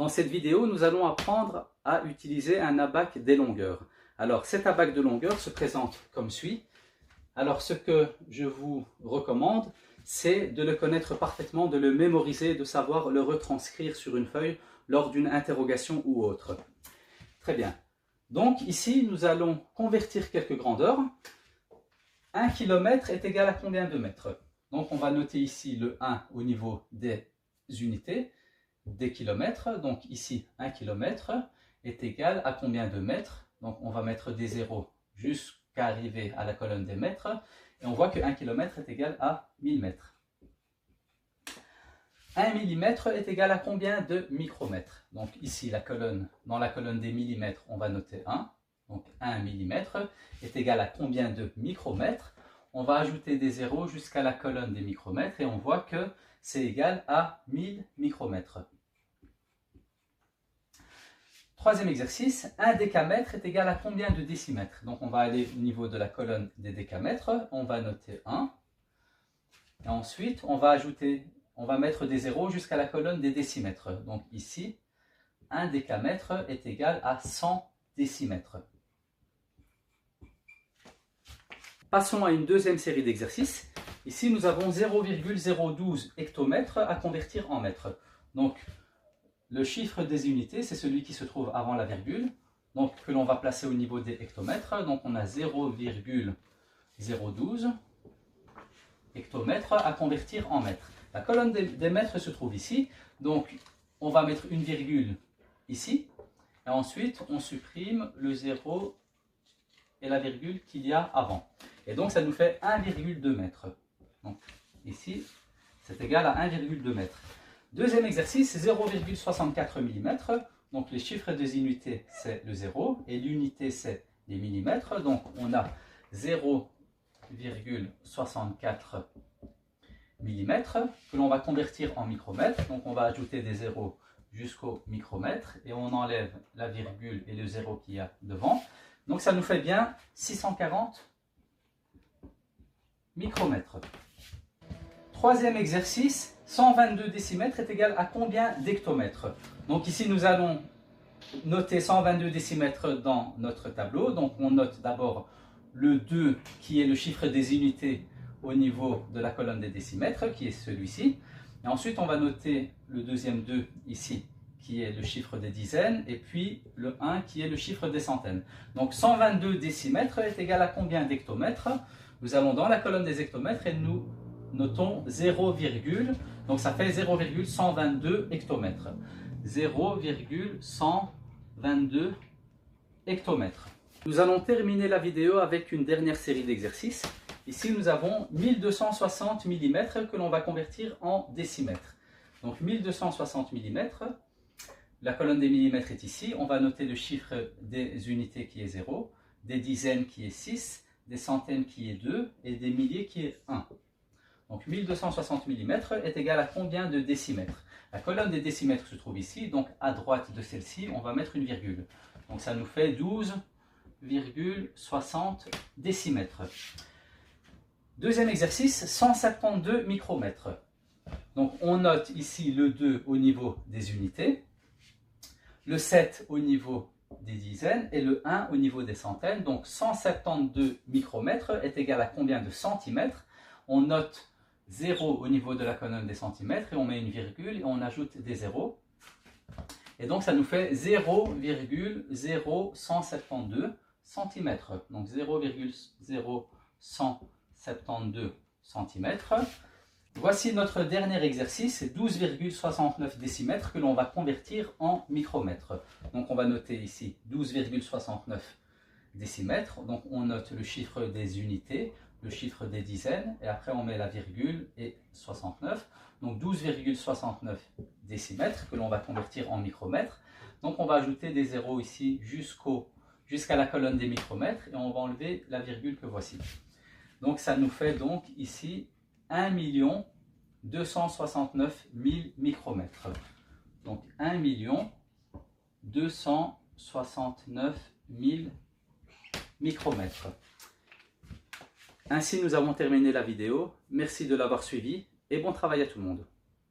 Dans cette vidéo, nous allons apprendre à utiliser un abac des longueurs. Alors, cet abac de longueur se présente comme suit. Alors, ce que je vous recommande, c'est de le connaître parfaitement, de le mémoriser, de savoir le retranscrire sur une feuille lors d'une interrogation ou autre. Très bien. Donc, ici, nous allons convertir quelques grandeurs. 1 km est égal à combien de mètres? Donc, on va noter ici le 1 au niveau des unités, des kilomètres. Donc, ici, 1 km est égal à combien de mètres? Donc, on va mettre des zéros jusqu'à arriver à la colonne des mètres. Et on voit que 1 km est égal à 1000 mètres. 1 mm est égal à combien de micromètres? Donc ici, dans la colonne des millimètres, on va noter 1. Donc 1 mm est égal à combien de micromètres? On va ajouter des zéros jusqu'à la colonne des micromètres et on voit que c'est égal à 1000 micromètres. Troisième exercice, 1 décamètre est égal à combien de décimètres? Donc on va aller au niveau de la colonne des décamètres, on va noter 1. Et ensuite, on va mettre des zéros jusqu'à la colonne des décimètres. Donc ici, 1 décamètre est égal à 100 décimètres. Passons à une deuxième série d'exercices. Ici, nous avons 0,012 hectomètres à convertir en mètres. Donc, le chiffre des unités, c'est celui qui se trouve avant la virgule, donc que l'on va placer au niveau des hectomètres. Donc, on a 0,012 hectomètres à convertir en mètres. La colonne des mètres se trouve ici, donc on va mettre une virgule ici, et ensuite on supprime le 0 et la virgule qu'il y a avant. Et donc ça nous fait 1,2 mètre. Donc ici, c'est égal à 1,2 mètre. Deuxième exercice, 0,64 mm. Donc les chiffres des unités, c'est le 0, et l'unité, c'est les millimètres. Donc on a 0,64 mm que l'on va convertir en micromètres. Donc on va ajouter des zéros jusqu'au micromètre et on enlève la virgule et le 0 qu'il y a devant. Donc ça nous fait bien 640 micromètres. Troisième exercice, 122 décimètres est égal à combien d'hectomètres? Donc ici nous allons noter 122 décimètres dans notre tableau. Donc on note d'abord le 2 qui est le chiffre des unités au niveau de la colonne des décimètres, qui est celui-ci. Et ensuite, on va noter le deuxième 2 ici, qui est le chiffre des dizaines, et puis le 1 qui est le chiffre des centaines. Donc 122 décimètres est égal à combien d'hectomètres? Nous allons dans la colonne des hectomètres et nous notons 0, donc ça fait 0,122 hectomètres. 0,122 hectomètres. Nous allons terminer la vidéo avec une dernière série d'exercices. Ici, nous avons 1260 mm que l'on va convertir en décimètres. Donc 1260 mm, la colonne des millimètres est ici. On va noter le chiffre des unités qui est 0, des dizaines qui est 6, des centaines qui est 2 et des milliers qui est 1. Donc 1260 mm est égal à combien de décimètres? La colonne des décimètres se trouve ici, donc à droite de celle-ci, on va mettre une virgule. Donc ça nous fait 12,60 décimètres. Deuxième exercice, 172 micromètres. Donc on note ici le 2 au niveau des unités, le 7 au niveau des dizaines et le 1 au niveau des centaines. Donc 172 micromètres est égal à combien de centimètres? On note 0 au niveau de la colonne des centimètres et on met une virgule et on ajoute des zéros. Et donc ça nous fait 0,0172 cm. Donc 0,0172 cm. Voici notre dernier exercice, c'est 12,69 décimètres que l'on va convertir en micromètres. Donc on va noter ici 12,69 décimètres. Donc on note le chiffre des unités, le chiffre des dizaines, et après on met la virgule et 69. Donc 12,69 décimètres que l'on va convertir en micromètres. Donc on va ajouter des zéros ici jusqu'à la colonne des micromètres et on va enlever la virgule que voici. Donc ça nous fait donc ici 1 269 000 micromètres. Donc 1 269 000 micromètres. Ainsi nous avons terminé la vidéo. Merci de l'avoir suivi et bon travail à tout le monde.